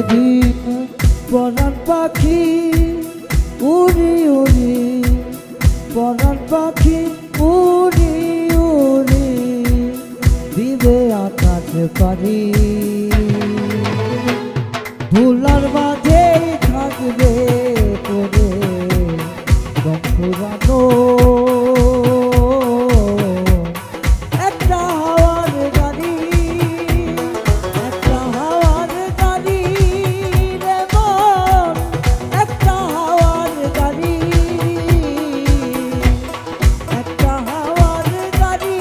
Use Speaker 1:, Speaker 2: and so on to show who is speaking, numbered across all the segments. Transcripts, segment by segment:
Speaker 1: সেদিন পরাণ পাখি উড়ি উড়ি, পরাণ পাখি উড়ি উড়ি দিবে আকাশ পারি। ধুলার মাঝে থাকবে পড়ে দম ফুরানো একটা হাওয়ার গাড়ি, একটা হাওয়ার গাড়ি রে মন, একটা হাওয়ার গাড়ি, একটা হাওয়ার গাড়ি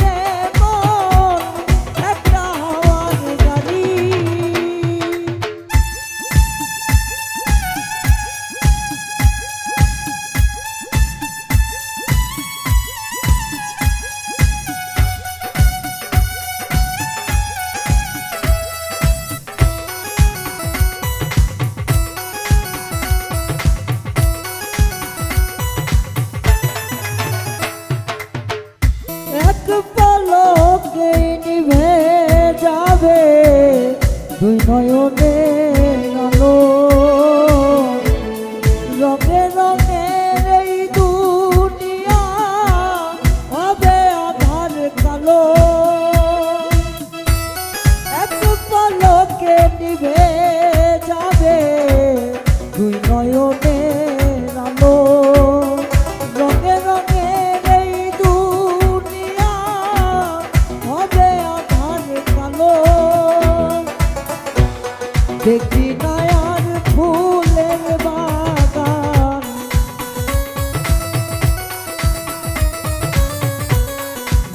Speaker 1: রে মন, একটা হাওয়ার গাড়ি। এক পলকে নিভে যাবে দুই নয়নের আলো, রঙে রঙের এই দুনিয়া হবে আধার কালো। এক পলকে নিভে যাবে দুই নয়নের আলো, রঙে রঙের এই দুনিয়া হবে আধার কালো। দেখি না আর ফুলের বাগান,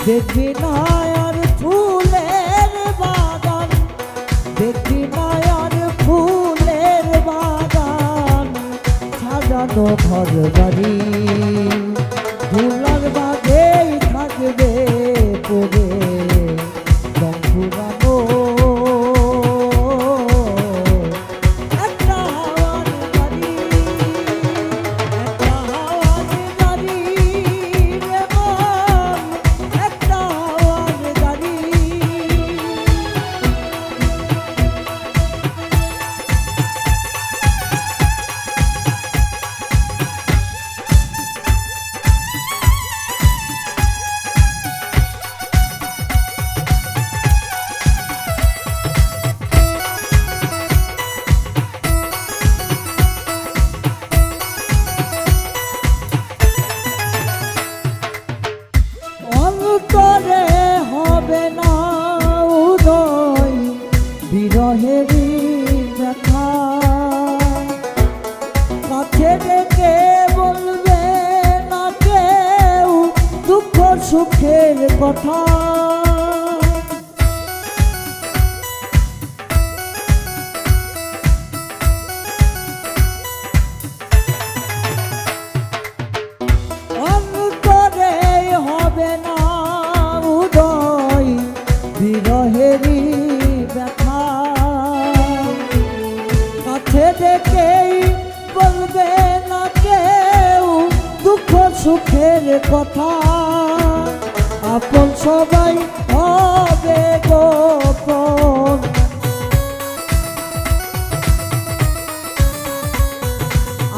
Speaker 1: দেখি না আর ফুলের বাগান, দেখি না আর ফুলের বাগান, সাজানো ঘর বাড়ি। ধুলার মাঝেই থাকবে পড়ে দম ফুরানো একটা হাওয়ার গাড়ি, একটা হাওয়ার গাড়ি রে মন, একটা হাওয়ার গাড়ি। অন্তরে হবে না উদয় বিরহেরই ব্যথা, কাছে ডেকে বলবে না কেউ দুঃখ সুখের কথা। অন্তরে হবে না উদয় বিরহেরই ব্যথা, কাছে ডেকেই বলবে না কেউ দুঃখ সুখের কথা। আপন সবাই হবে গোপন,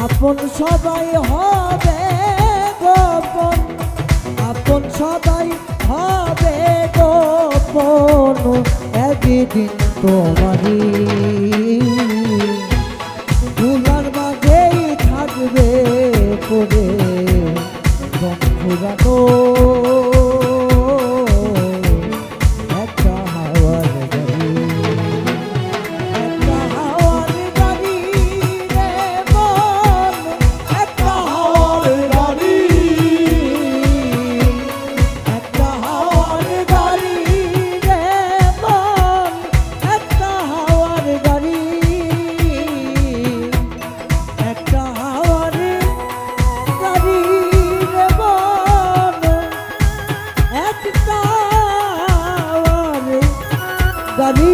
Speaker 1: আপন সবাই হবে গোপন, আপন সবাই হবে গোপন একদিন তোমারই। ধুলার মাঝেই থাকবে পড়ে দম ফুরানো একটা হাওয়ার গাড়ি, একটা হাওয়ার গাড়ি রে মন, একটা হাওয়ার গাড়ি, একটা হাওয়ার গাড়ি রে মন, একটা হাওয়ার গাড়ি, একটা হাওয়ার গাড়ি রে মন, একটা হাওয়ার গাড়ি।